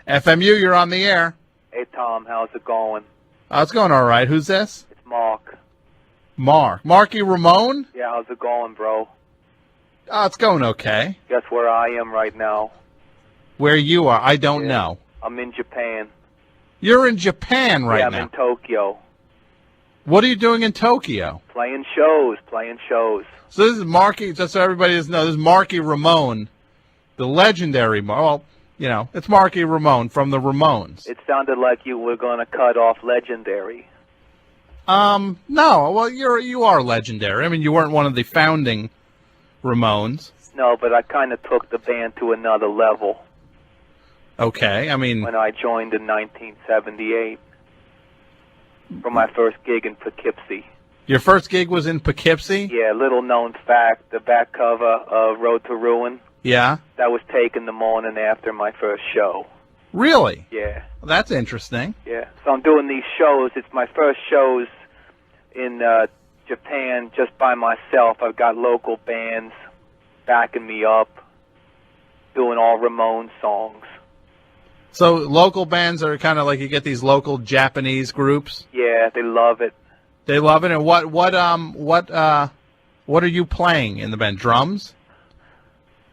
FMU, you're on the air. Hey, Tom, how's it going? It's going all right. Who's this? It's Mark. Marky Ramone? Yeah, how's it going, bro? It's going okay. Guess where I am right now? Where you are? I don't know. I'm in Japan. You're in Japan right now? now? I'm in Tokyo. What are you doing in Tokyo? Playing shows. So this is Marky, just so everybody doesn't know, this is Marky Ramone, the legendary, it's Marky Ramone from the Ramones. It sounded like you were going to cut off legendary. No, well, you are legendary. I mean, you weren't one of the founding Ramones. No, but I kind of took the band to another level. Okay, I mean... When I joined in 1978 for my first gig in Poughkeepsie. Your first gig was in Poughkeepsie? Yeah, little known fact, the back cover of Road to Ruin. Yeah? That was taken the morning after my first show. Really? Yeah. Well, that's interesting. Yeah. So I'm doing these shows. It's my first shows in Japan just by myself. I've got local bands backing me up, doing all Ramone songs. So local bands are kind of like you get these local Japanese groups? Yeah, they love it. They love it. And what are you playing in the band? Drums?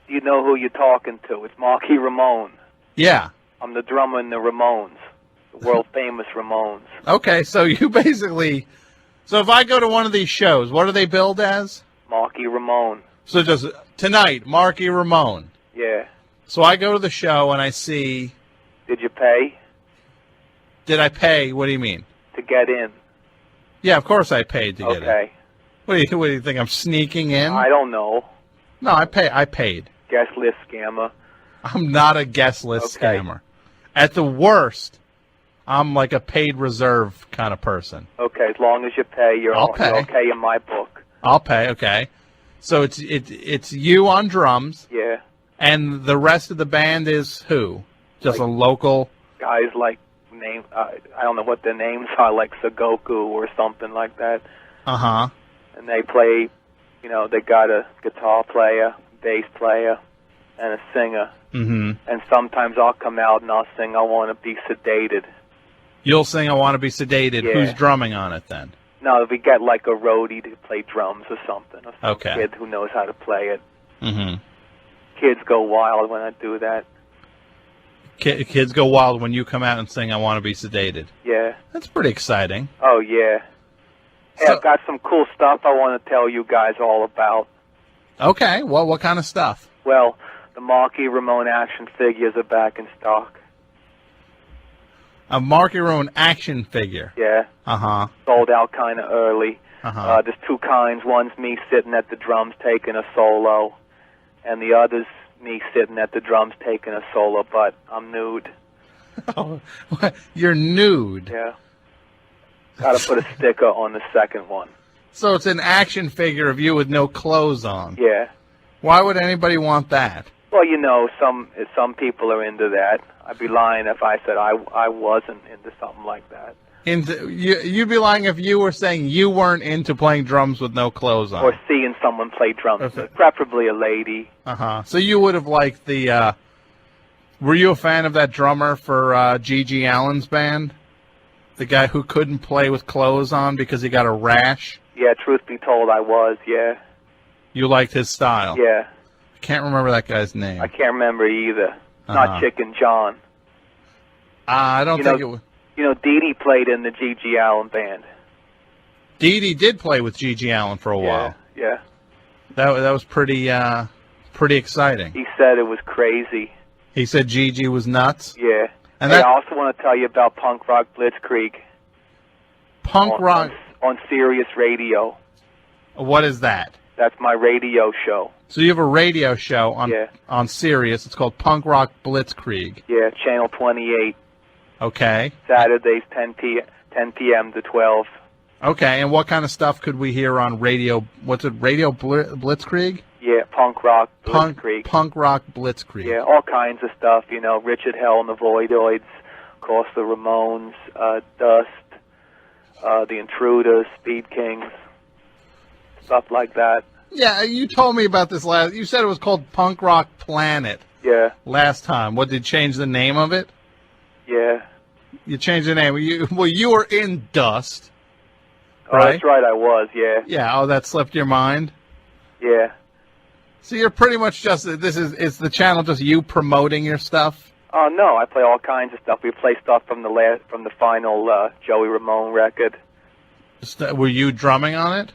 You know who you're talking to. It's Marky Ramone. Yeah. I'm the drummer in the Ramones, the world-famous Ramones. Okay, so you basically... So if I go to one of these shows, what are they billed as? Marky Ramone. So just tonight, Marky Ramone. Yeah. So I go to the show and I see... Did you pay? Did I pay? What do you mean? To get in. Yeah, of course I paid to get in. Okay. What do you think, I'm sneaking in? I don't know. No, I paid. Guest list scammer. I'm not a guest list scammer. At the worst, I'm like a paid reserve kind of person. Okay, as long as you pay, you're okay in my book. I'll pay, okay. So it's you on drums. Yeah. And the rest of the band is who? Just like a local... Guys like, I don't know what their names are, like Sagoku or something like that. Uh-huh. And they play, they got a guitar player, bass player, and a singer. Mm-hmm. And sometimes I'll come out and I'll sing I Want to Be Sedated. You'll sing I Want to Be Sedated. Yeah. Who's drumming on it then? No, we get like a roadie to play drums or something. Or some kid who knows how to play it. Mm-hmm. Kids go wild when I do that. Kids go wild when you come out and sing I Want to Be Sedated. Yeah. That's pretty exciting. Oh, yeah. Hey, I've got some cool stuff I want to tell you guys all about. Okay. Well, what kind of stuff? Well, the Marky Ramone action figures are back in stock. A Marky Ramone action figure? Yeah. Uh-huh. Sold out kind of early. Uh-huh. There's two kinds. One's me sitting at the drums taking a solo, and the other's me sitting at the drums taking a solo, but I'm nude. Oh, you're nude? Yeah. Got to put a sticker on the second one. So it's an action figure of you with no clothes on? Yeah. Why would anybody want that? Well, some people are into that. I'd be lying if I said I wasn't into something like that. You'd be lying if you were saying you weren't into playing drums with no clothes on. Or seeing someone play drums, preferably a lady. Uh-huh. So you would have liked the... were you a fan of that drummer for G.G. Allen's band? The guy who couldn't play with clothes on because he got a rash? Yeah, truth be told, I was, yeah. You liked his style? Yeah. I can't remember that guy's name. I can't remember either. Not Chicken John. I don't think it was... Dee Dee played in the G.G. Allen band. Dee Dee did play with G.G. Allen for a while. Yeah. That was pretty exciting. He said it was crazy. He said G.G. was nuts? Yeah. And I also want to tell you about Punk Rock Blitzkrieg. Punk Rock? On Sirius Radio. What is that? That's my radio show. So you have a radio show on Sirius. It's called Punk Rock Blitzkrieg. Yeah, Channel 28. Okay. Saturdays, 10 p.m. to 12. Okay, and what kind of stuff could we hear on radio? What's it, Radio Blitzkrieg? Yeah, Punk Rock Blitzkrieg. Punk Rock Blitzkrieg. Yeah, all kinds of stuff, Richard Hell and the Voidoids, of course, the Ramones, Dust, the Intruders, Speed Kings, stuff like that. Yeah, you told me about this you said it was called Punk Rock Planet. Yeah. Last time. What, did you change the name of it? Yeah. You changed the name. You were in Dust. Oh, Right? that's right, I was, yeah. Yeah. Oh, that slipped your mind. Yeah. So you're pretty much just is the channel just you promoting your stuff? Oh, no, I play all kinds of stuff. We play stuff from the final Joey Ramone record. Were you drumming on it?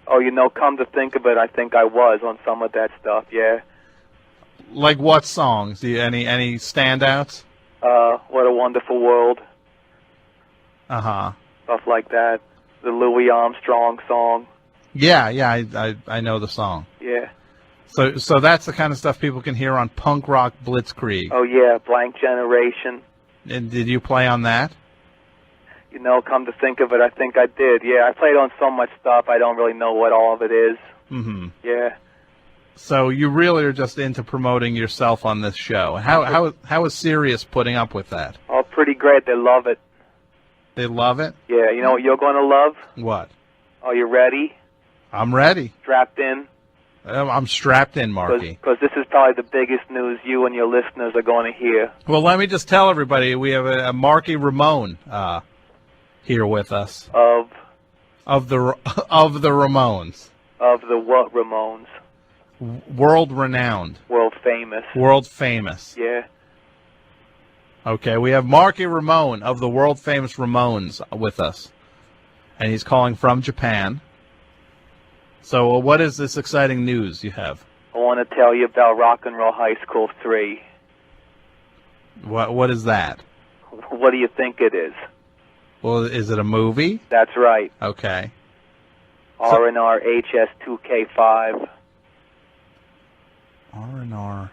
Oh, come to think of it, I think I was on some of that stuff, yeah. Like what songs? Any standouts? What a Wonderful World. Uh-huh. Stuff like that. The Louis Armstrong song. Yeah, I know the song. Yeah. So that's the kind of stuff people can hear on Punk Rock Blitzkrieg. Oh, yeah, Blank Generation. And did you play on that? Come to think of it, I think I did. Yeah, I played on so much stuff, I don't really know what all of it is. Mm-hmm. Yeah. So you really are just into promoting yourself on this show. How is Sirius putting up with that? Oh, pretty great. They love it. They love it? Yeah, you know what you're going to love? What? Are you ready? I'm ready. Strapped in? I'm strapped in, Marky. Because this is probably the biggest news you and your listeners are going to hear. Well, let me just tell everybody, we have a Marky Ramone here with us. Of the Ramones. Of the what Ramones? World-renowned. World famous. World famous. Yeah. Okay, we have Marky Ramone of the world-famous Ramones with us. And he's calling from Japan. So what is this exciting news you have? I want to tell you about Rock and Roll High School 3. What is that? What do you think it is? Well, is it a movie? That's right. Okay. RnR HS2K5. RnR.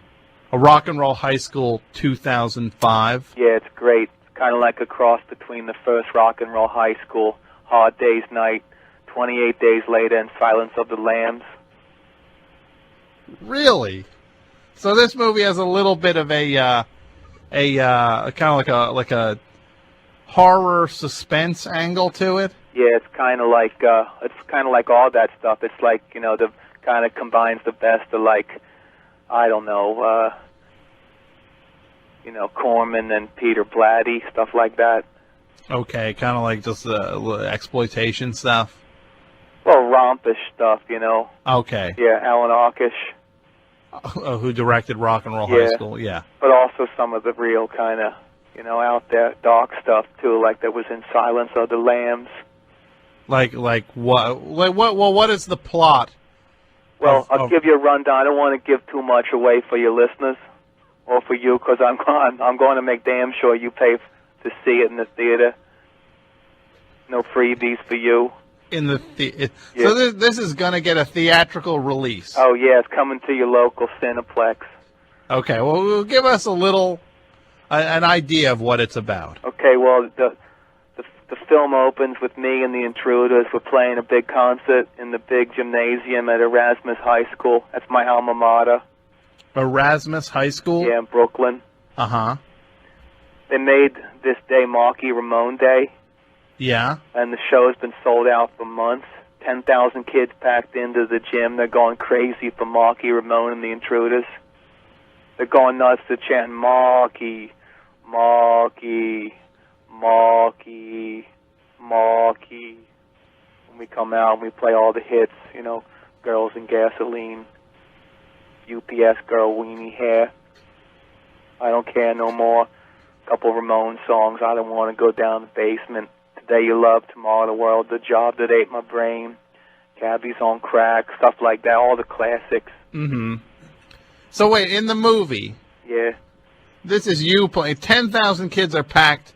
A Rock and Roll High School 2005. Yeah, it's great. It's kind of like a cross between the first Rock and Roll High School, Hard Day's Night, 28 Days Later, and Silence of the Lambs. Really? So this movie has a little bit of a kind of like a horror suspense angle to it. Yeah, it's kind of like all that stuff. It's like the kind of combines the best of I don't know, Corman and Peter Blatty, stuff like that. Okay, kind of like just exploitation stuff. Well, rompish stuff, Okay. Yeah, Alan Arkish. Who directed Rock and Roll High School, yeah. But also some of the real kind of, out there dark stuff, too, like that was in Silence of the Lambs. Like what? What is the plot? Well, I'll give you a rundown. I don't want to give too much away for your listeners or for you, because I'm going to make damn sure you pay to see it in the theater. No freebies for you. In the yeah. So this is going to get a theatrical release. Oh, yeah, it's coming to your local Cineplex. Okay, well, give us a little, an idea of what it's about. Okay, well, the film opens with me and the Intruders. We're playing a big concert in the big gymnasium at Erasmus High School. That's my alma mater. Erasmus High School? Yeah, in Brooklyn. Uh-huh. They made this day Marky Ramone Day. Yeah. And the show has been sold out for months. 10,000 kids packed into the gym. They're going crazy for Marky Ramone and the Intruders. They're going nuts to chant Marky, Marky, Marky, Marky. When we come out and we play all the hits, Girls in Gasoline, UPS Girl, Weenie Hair, I Don't Care No More, a couple Ramone songs, I Don't Want to Go Down the Basement, Today You Love, Tomorrow the World, The Job That Ate My Brain, Cabby's on Crack, stuff like that, all the classics. Mm-hmm. So wait, in the movie, yeah, this is you playing. 10,000 kids are packed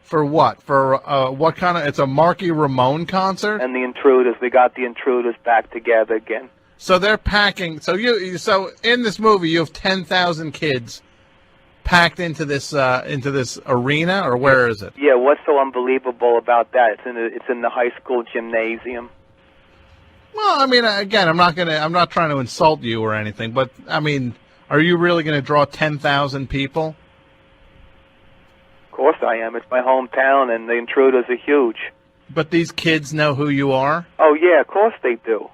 for what? For what kind of? It's a Marky Ramone concert. And the Intruders, they got the Intruders back together again. So they're packing. So so in this movie, you have 10,000 kids packed into this arena, or where is it? Yeah, what's so unbelievable about that? It's in the high school gymnasium. Well, I mean, again, I'm not trying to insult you or anything, but I mean, are you really going to draw 10,000 people? Of course I am. It's my hometown, and the Intruders are huge. But these kids know who you are? Oh, yeah, of course they do.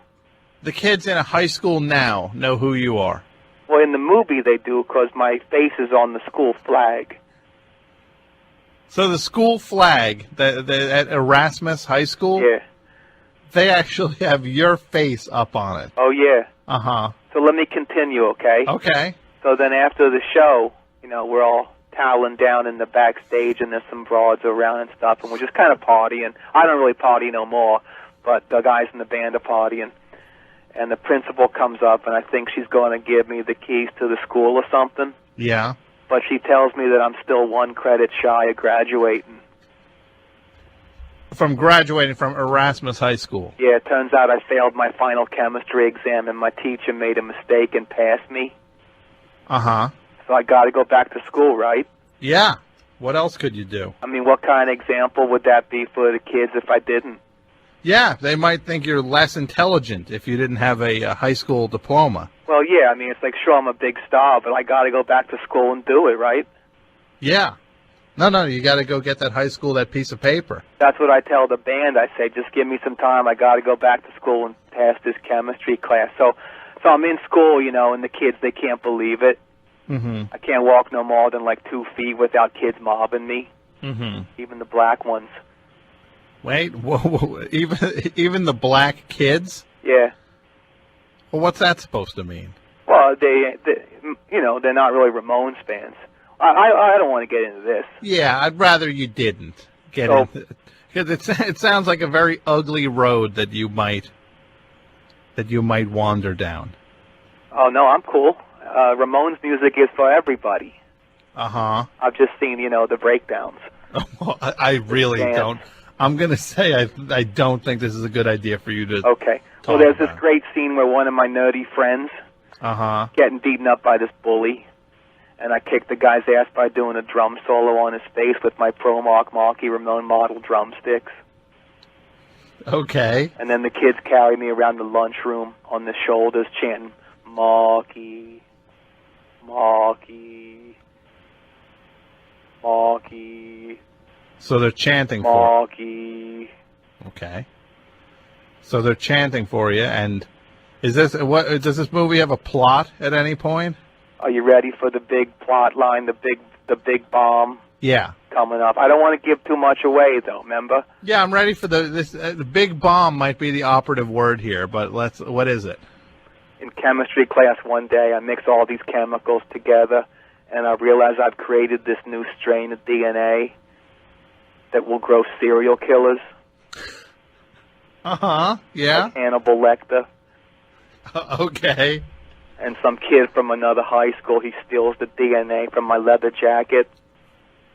The kids in a high school now know who you are? Well, in the movie they do, because my face is on the school flag. So the school flag at Erasmus High School, Yeah. they actually have your face up on it. Oh, yeah. Uh-huh. So let me continue, okay? Okay. So then after the show, we're all toweling down in the backstage, and there's some broads around and stuff, and we're just kind of partying. I don't really party no more, but the guys in the band are partying. And the principal comes up, and I think she's going to give me the keys to the school or something. Yeah. But she tells me that I'm still 1 credit shy of graduating. From graduating from Erasmus High School. Yeah, it turns out I failed my final chemistry exam, and my teacher made a mistake and passed me. Uh-huh. So I got to go back to school, right? Yeah. What else could you do? I mean, what kind of example would that be for the kids if I didn't? Yeah, they might think you're less intelligent if you didn't have a high school diploma. Well, yeah, I mean, it's like, sure, I'm a big star, but I got to go back to school and do it, right? Yeah. No, you got to go get that high school, that piece of paper. That's what I tell the band. I say, just give me some time. I got to go back to school and pass this chemistry class. So I'm in school, and the kids, they can't believe it. Mm-hmm. I can't walk no more than like 2 feet without kids mobbing me. Mm-hmm. Even the black ones. Wait, whoa, even the black kids? Yeah. Well, what's that supposed to mean? Well, they're not really Ramones fans. I don't want to get into this. Yeah, I'd rather you didn't get into it. Because it sounds like a very ugly road that you might wander down. Oh, no, I'm cool. Ramones music is for everybody. Uh-huh. I've just seen, the breakdowns. I really don't. I'm going to say I don't think this is a good idea for you to Okay. Well, there's this great scene where one of my nerdy friends getting beaten up by this bully, and I kicked the guy's ass by doing a drum solo on his face with my Marky Ramone model drumsticks. Okay. And then the kids carry me around the lunchroom on their shoulders chanting, Marky, Marky, Marky. So they're chanting Marky. Okay. So they're chanting for you, and does this movie have a plot at any point? Are you ready for the big plot line, the big bomb? Yeah. Coming up. I don't want to give too much away, though. Remember? Yeah, I'm ready for the big bomb. Might be the operative word here, but what is it? In chemistry class one day, I mix all these chemicals together, and I realize I've created this new strain of DNA that will grow serial killers. Uh-huh. Yeah. Like Hannibal Lecter. Okay. And some kid from another high school, he steals the DNA from my leather jacket.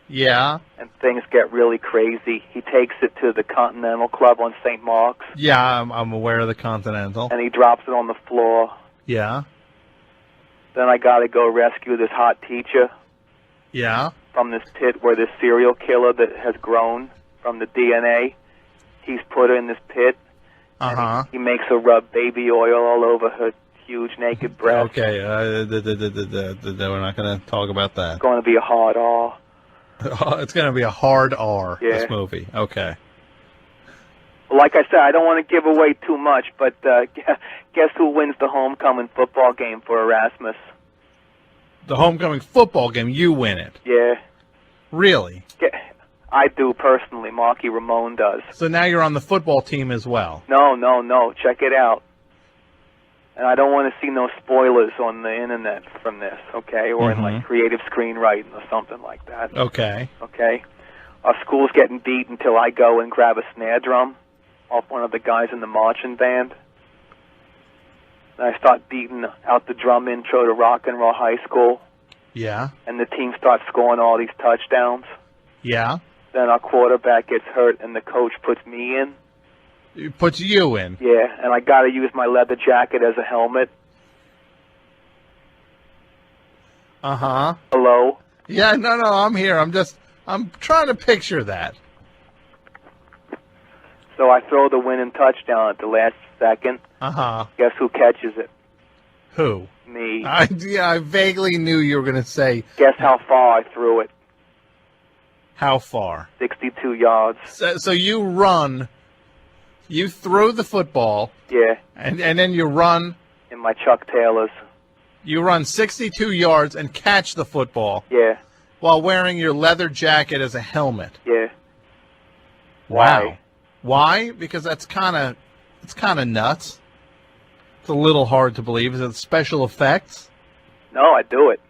Yeah. And things get really crazy. He takes it to the Continental Club on St. Mark's. Yeah, I'm aware of the Continental. And he drops it on the floor. Yeah. Then I got to go rescue this hot teacher. Yeah. From this pit where this serial killer that has grown from the DNA, he's put her in this pit. Uh-huh. He makes her rub baby oil all over her huge naked breast. Okay, we're not going to talk about that. It's going to be a hard R. It's going to be a hard R, yeah. This movie. Okay. Well, like I said, I don't want to give away too much, but guess who wins the homecoming football game for Erasmus? The homecoming football game, you win it. Yeah. Really? Yeah, I do personally. Marky Ramone does. So now you're on the football team as well. No. Check it out. And I don't want to see no spoilers on the internet from this, okay? Or in like creative screenwriting or something like that. Okay. Okay. Our school's getting beat until I go and grab a snare drum off one of the guys in the marching band. And I start beating out the drum intro to Rock and Roll High School. Yeah. And the team starts scoring all these touchdowns. Yeah. Then our quarterback gets hurt and the coach puts me in. It puts you in. Yeah, and I got to use my leather jacket as a helmet. Uh-huh. Hello? Yeah, no, I'm here. I'm trying to picture that. So I throw the winning touchdown at the last second. Uh-huh. Guess who catches it? Who? Me. I vaguely knew you were going to say... Guess how far I threw it? How far? 62 yards. So you run... You throw the football. Yeah. And then you run. In my Chuck Taylors. You run 62 yards and catch the football. Yeah. while wearing your leather jacket as a helmet. Yeah. Wow. Why? Because it's kind of nuts. It's a little hard to believe. Is it special effects? No, I do it.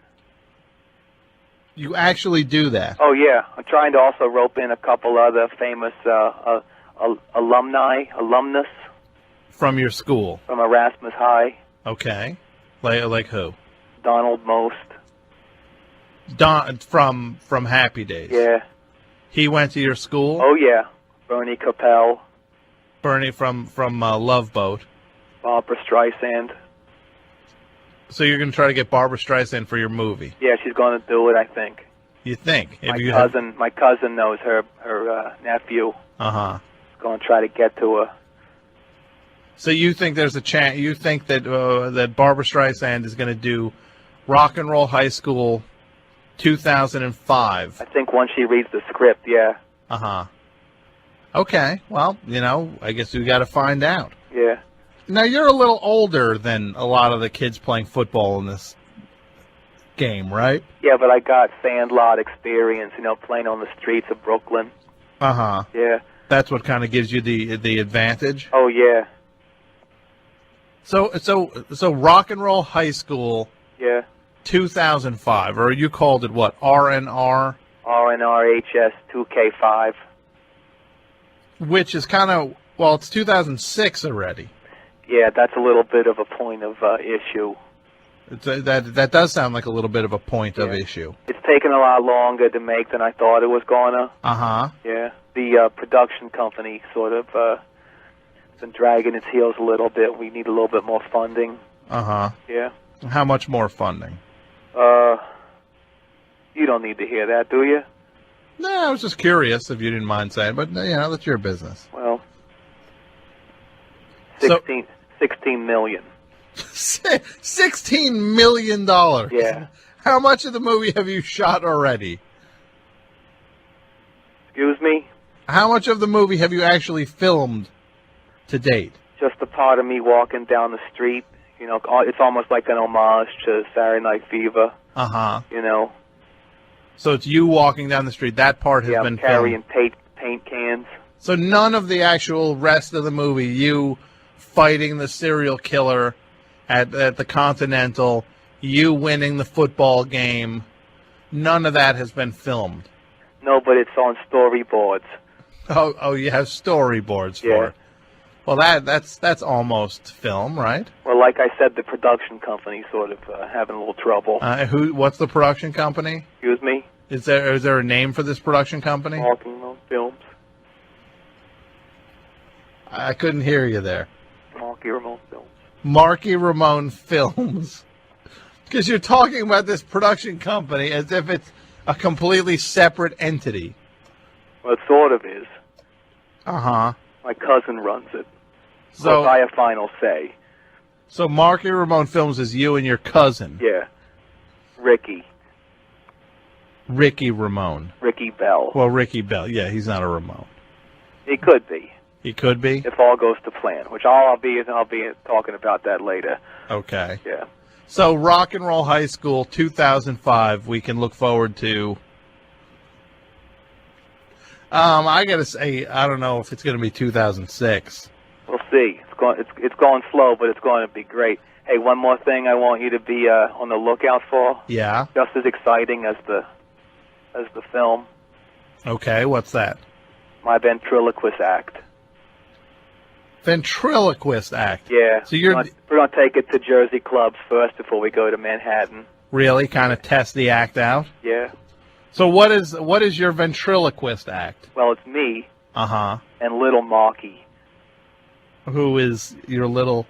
You actually do that? Oh, yeah. I'm trying to also rope in a couple other famous alumnus. From your school? From Erasmus High. Okay. Like who? Donald Most. From Happy Days? Yeah. He went to your school? Oh, yeah. Bernie Capel. Bernie from Love Boat. Barbara Streisand. So you're going to try to get Barbara Streisand for your movie? Yeah, she's going to do it, I think. You think? My cousin knows her nephew. Uh-huh. Going to try to get to her. So you think there's a chance? You think that that Barbara Streisand is going to do Rock and Roll High School 2005? I think once she reads the script, yeah. Uh-huh. Okay. Well, I guess we got to find out. Yeah. Now, you're a little older than a lot of the kids playing football in this game, right? Yeah, but I got sandlot experience, playing on the streets of Brooklyn. Uh-huh. Yeah. That's what kind of gives you the advantage? Oh, yeah. So Rock and Roll High School, yeah, 2005, or you called it what, RnR? RnR HS 2K5. Which is kind of, well, it's 2006 already. Yeah, that's a little bit of a point of issue. That does sound like a little bit of a point of issue. It's taken a lot longer to make than I thought it was gonna. Uh-huh. Yeah, the production company sort of been dragging its heels a little bit. We need a little bit more funding. Uh-huh. Yeah. How much more funding? You don't need to hear that, do you? No, I was just curious if you didn't mind saying, but that's your business. Well, 16 million. $16 million. Yeah. How much of the movie have you shot already? Excuse me? How much of the movie have you actually filmed to date? Just a part of me walking down the street. It's almost like an homage to Saturday Night Fever. Uh-huh. So it's you walking down the street. That part has been carrying filmed. paint cans. So none of the actual rest of the movie, you fighting the serial killer at the Continental, you winning the football game, none of that has been filmed. No, but it's on storyboards. Oh, you have storyboards for it. Well, that's almost film, right? Well, like I said, the production company sort of having a little trouble. What's the production company? Excuse me? Is there a name for this production company? Marky Ramone Films. I couldn't hear you there. Marky Ramone Films. Marky Ramone Films. Because you're talking about this production company as if it's a completely separate entity. Well, it sort of is. Uh-huh. My cousin runs it. So I have final say. So Marky Ramone Films is you and your cousin. Yeah. Ricky Ramone. Ricky Bell. Well, Ricky Bell. Yeah, he's not a Ramone. He could be. He could be? If all goes to plan, which I'll be talking about that later. Okay. Yeah. So Rock and Roll High School 2005, we can look forward to. I got to say, I don't know if it's going to be 2006. We'll see. It's going slow, but it's going to be great. Hey, one more thing I want you to be on the lookout for. Yeah. Just as exciting as the film. Okay, what's that? My ventriloquist act. Ventriloquist act. Yeah. So we're gonna take it to Jersey clubs first before we go to Manhattan. Really, kind of test the act out. Yeah. So what is your ventriloquist act? Well, it's me. Uh-huh. And little Marky. Who is your little?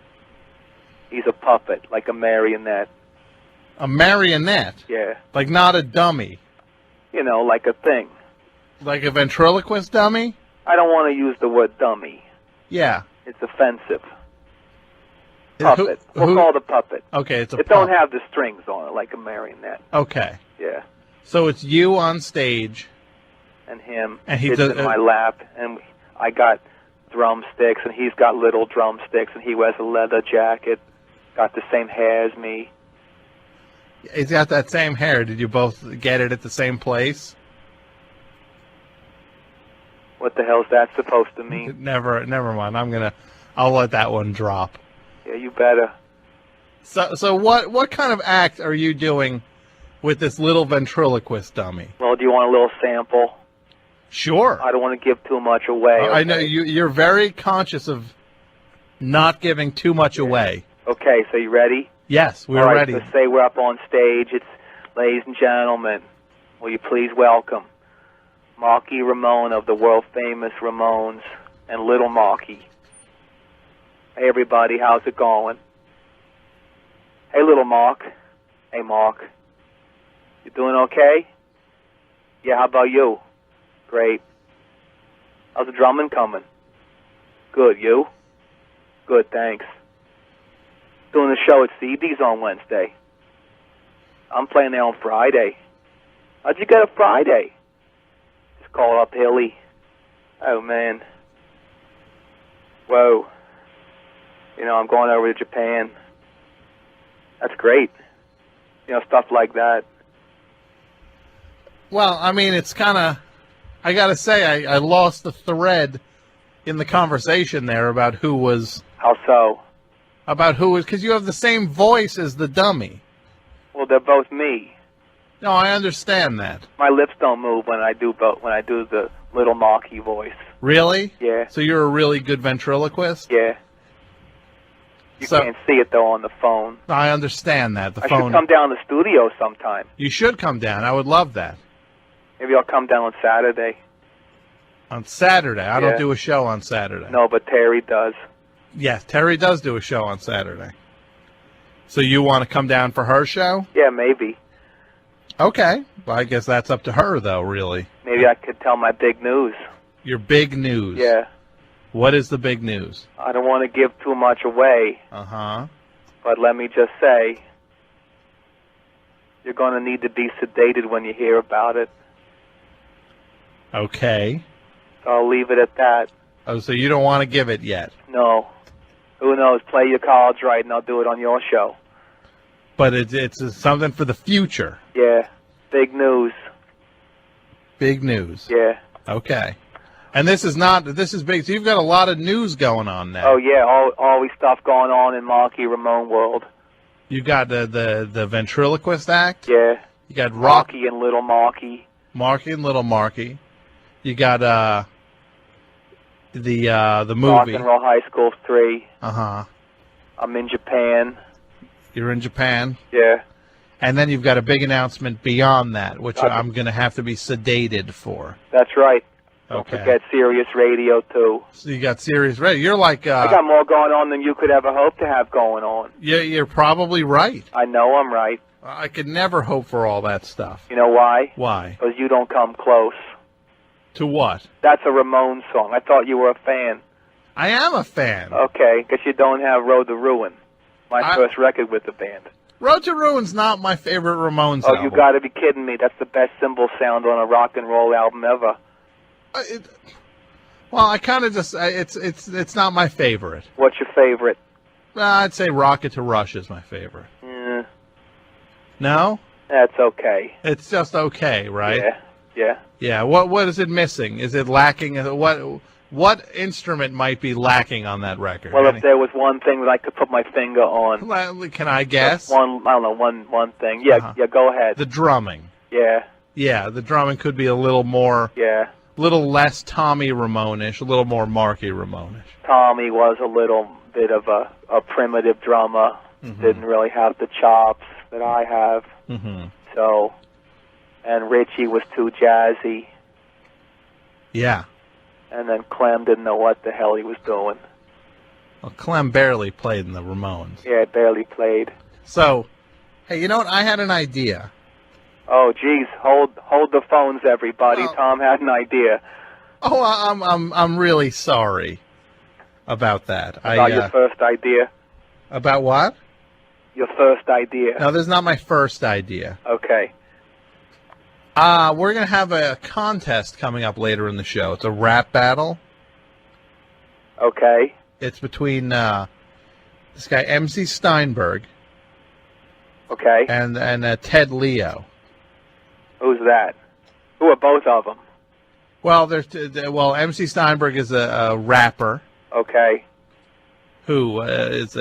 He's a puppet, like a marionette. A marionette? Yeah. Like not a dummy. Like a thing. Like a ventriloquist dummy? I don't want to use the word dummy. Yeah. It's offensive. Puppet. We'll call it a puppet. Okay, it's a It don't have the strings on it like a marionette. Okay. Yeah. So it's you on stage. And him. And he sits does, in my lap. And I got drumsticks, and he's got little drumsticks, and he wears a leather jacket. Got the same hair as me. He's got that same hair. Did you both get it at the same place? What the hell's that supposed to mean? Never mind. I'll let that one drop. Yeah, you better. So what kind of act are you doing with this little ventriloquist dummy? Well, do you want a little sample? Sure. I don't want to give too much away. Okay? I know you're very conscious of not giving too much away. Okay, so you ready? Yes, we're All right, ready. So say we're up on stage. It's, ladies and gentlemen, will you please welcome Marky Ramone of the world-famous Ramones and Little Marky. Hey, everybody, how's it going? Hey, Little Mark. Hey, Mark. You doing okay? Yeah, how about you? Great. How's the drumming coming? Good, you? Good, thanks. Doing the show at CD's on Wednesday. I'm playing there on Friday. How'd you get a Friday? Just call up Hilly. Oh, man. Whoa. You know, I'm going over to Japan. That's great. You know, stuff like that. Well, I mean, it's kind of... I got to say, I lost the thread in the conversation there about who was... How so? About who was... Because you have the same voice as the dummy. Well, they're both me. No, I understand that. My lips don't move when I do the Little Marky voice. Really? Yeah. So you're a really good ventriloquist? Yeah. You can't see it, though, on the phone. I understand that. I should come down to the studio sometime. You should come down. I would love that. Maybe I'll come down on Saturday. On Saturday? I don't do a show on Saturday. No, but Terry does. Yes, Terry does do a show on Saturday. So you want to come down for her show? Yeah, maybe. Okay. Well, I guess that's up to her, though, really. Maybe I could tell my big news. Your big news? Yeah. What is the big news? I don't want to give too much away. Uh-huh. But let me just say, you're going to need to be sedated when you hear about it. Okay. So I'll leave it at that. Oh, so you don't want to give it yet? No. Who knows? Play your cards right, and I'll do it on your show. But it's something for the future. Yeah. Big news. Big news. Yeah. Okay. And this is big. So you've got a lot of news going on now. Oh, yeah. Always stuff going on in Marky Ramone world. You got the ventriloquist act? Yeah. You got Marky and Little Marky. Marky and Little Marky. You got the movie. Rock and Roll High School 3. Uh-huh. I'm in Japan. You're in Japan? Yeah. And then you've got a big announcement beyond that, which I'm going to have to be sedated for. That's right. Okay. Don't forget Sirius Radio, too. So you got Sirius Radio. You're like... I got more going on than you could ever hope to have going on. Yeah, you're probably right. I know I'm right. I could never hope for all that stuff. You know why? Why? Because you don't come close. To what? That's a Ramones song. I thought you were a fan. I am a fan. Okay, because you don't have Road to Ruin, my first record with the band. Road to Ruin's not my favorite Ramones album. Oh, you got to be kidding me. That's the best cymbal sound on a rock and roll album ever. Well, I kind of just... It's not my favorite. What's your favorite? I'd say Rocket to Rush is my favorite. No? That's okay. It's just okay, right? Yeah. Yeah. Yeah. What is it missing? Is it lacking? What instrument might be lacking on that record? Well, if there was one thing that I could put my finger on. Can I guess? I don't know, one thing. Yeah, yeah, go ahead. The drumming. Yeah. Yeah, the drumming could be a little more... Yeah. A little less Tommy Ramone-ish, a little more Marky Ramone-ish. Tommy was a little bit of a primitive drummer. Mm-hmm. Didn't really have the chops that I have. Mm-hmm. So... And Richie was too jazzy. Yeah. And then Clem didn't know what the hell he was doing. Well, Clem barely played in the Ramones. Yeah, barely played. So, hey, you know what? I had an idea. Oh, geez, hold the phones, everybody. Well, Tom had an idea. Oh, I'm really sorry about that. About your first idea? About what? Your first idea. No, this is not my first idea. Okay. We're going to have a contest coming up later in the show. It's a rap battle. Okay. It's between this guy, MC Steinberg, Okay. and Ted Leo. Who's that? Who are both of them? Well, MC Steinberg is a rapper Okay. who is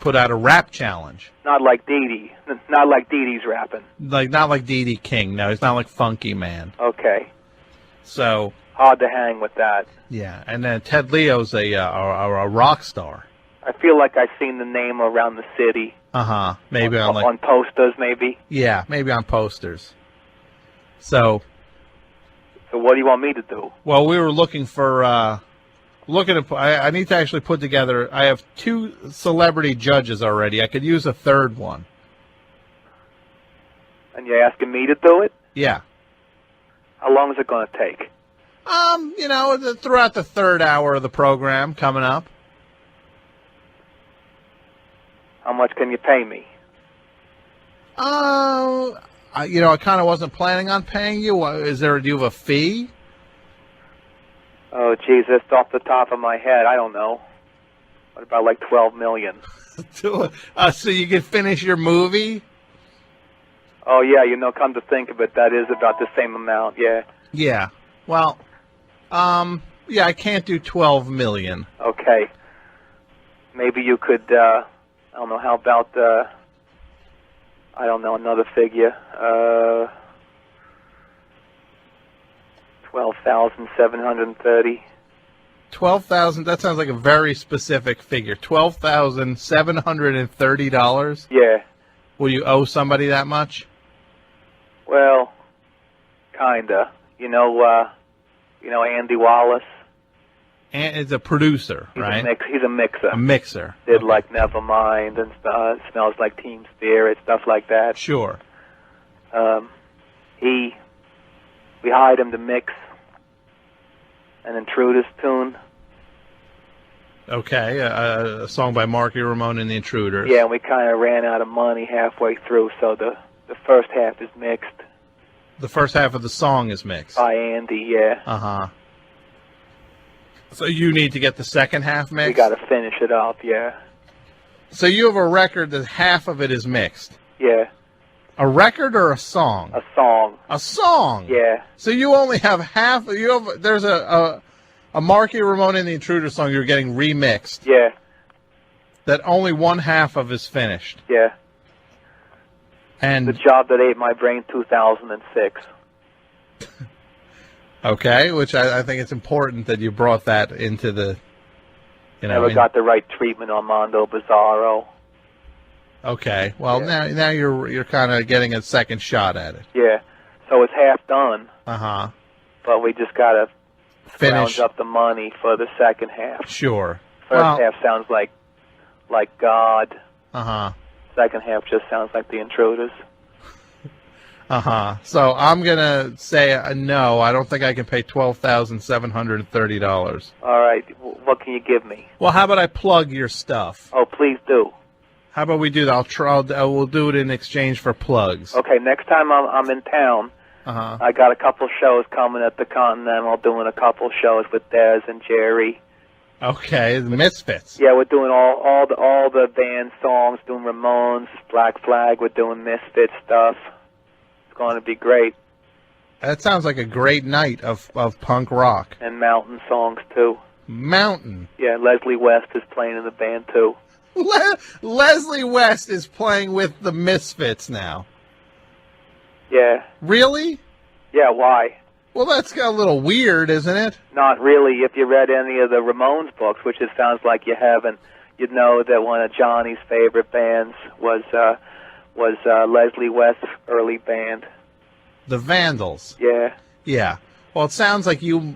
put out a rap challenge. Not like Dee Dee. Not like Dee Dee's rapping. Not like Dee Dee King. No, he's not like Funky Man. Okay. So hard to hang with that. Yeah, and then Ted Leo's a rock star. I feel like I've seen the name around the city. Maybe on posters, maybe. Yeah, maybe on posters. So what do you want me to do? Well, we were looking for I need to actually put together. I have 2 celebrity judges already. I could use a third one. And you're asking me to do it? Yeah. How long is it going to take? Throughout the third hour of the program coming up. How much can you pay me? I kind of wasn't planning on paying you. Do you have a fee? Oh, Jesus, off the top of my head, I don't know. What about like $12 million? So you can finish your movie? Oh, yeah, come to think of it, that is about the same amount, yeah. Yeah. Well, I can't do $12 million. Okay. Maybe you could, I don't know, how about, another figure. 12,730. 12,000. That sounds like a very specific figure. $12,730. Yeah. Will you owe somebody that much? Well, kinda. Andy Wallace. And it's a producer, He's right? He's a mixer. A mixer. Did like Nevermind and stuff. Smells Like Teen Spirit, stuff like that. Sure. We hired him to mix an Intruders tune. Okay, a song by Marky Ramone and the Intruders. Yeah, and we kind of ran out of money halfway through, so the first half is mixed. The first half of the song is mixed. By Andy, yeah. So you need to get the second half mixed? We got to finish it up, yeah. So you have a record that half of it is mixed? Yeah. A record or a song? A song. A song? Yeah. So you only have half. There's a Marky Ramone and the Intruders song you're getting remixed. Yeah. That only one half of is finished. Yeah. And The Job That Ate My Brain, 2006. Okay, which I think it's important that you brought that into the, Never got the right treatment on Mondo Bizarro. Okay, well now you're kind of getting a second shot at it. Yeah, so it's half done. But we just got to finish up the money for the second half. Sure. First half sounds like God. Second half just sounds like the Intruders. So I'm gonna say no. I don't think I can pay $12,730. All right. What can you give me? Well, how about I plug your stuff? Oh, please do. How about we do that? We'll do it in exchange for plugs. Okay. Next time I'm in town, I got a couple shows coming at the Continental. Doing a couple shows with Dez and Jerry. Okay, the Misfits. Yeah, we're doing all the band songs. Doing Ramones, Black Flag. We're doing Misfits stuff. Going to be great. That sounds like a great night of punk rock. And mountain songs, too. Mountain? Yeah, Leslie West is playing in the band, too. Leslie West is playing with the Misfits now. Yeah. Really? Yeah, why? Well, that's got a little weird, isn't it? Not really. If you read any of the Ramones books, which it sounds like you haven't, you'd know that one of Johnny's favorite bands was Leslie West's early band. The Vandals. Yeah. Yeah. Well, it sounds like you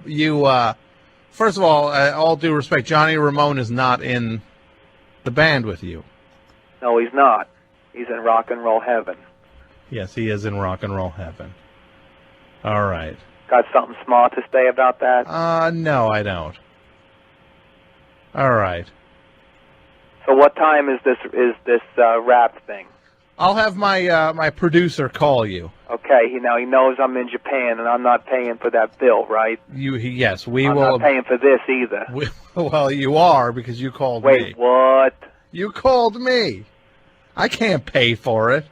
first of all due respect, Johnny Ramone is not in the band with you. No, he's not. He's in rock and roll heaven. Yes, he is in rock and roll heaven. All right. Got something smart to say about that? No, I don't. All right. So what time is this rap thing? I'll have my producer call you. Okay, he knows I'm in Japan and I'm not paying for that bill, right? Yes, we I'm will. I'm not paying for this either. Well, you are because you called me. Wait, what? You called me. I can't pay for it.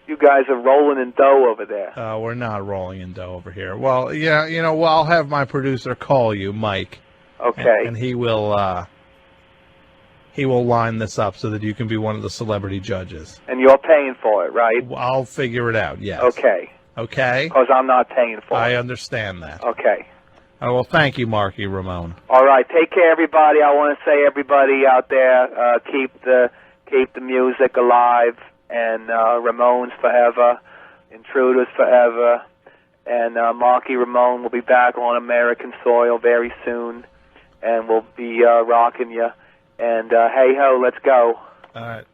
You guys are rolling in dough over there. We're not rolling in dough over here. Well, yeah, well, I'll have my producer call you, Mike. Okay. And he will line this up so that you can be one of the celebrity judges. And you're paying for it, right? I'll figure it out, yes. Okay. Okay? Because I'm not paying for it. I understand that. Okay. Well, thank you, Marky Ramone. All right. Take care, everybody. I want to say, everybody out there, keep the music alive, and Ramones forever, Intruders forever, and Marky Ramone will be back on American soil very soon, and we'll be rocking you. And hey-ho, let's go. All right.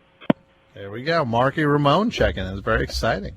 There we go. Marky Ramone checking in. It's very exciting.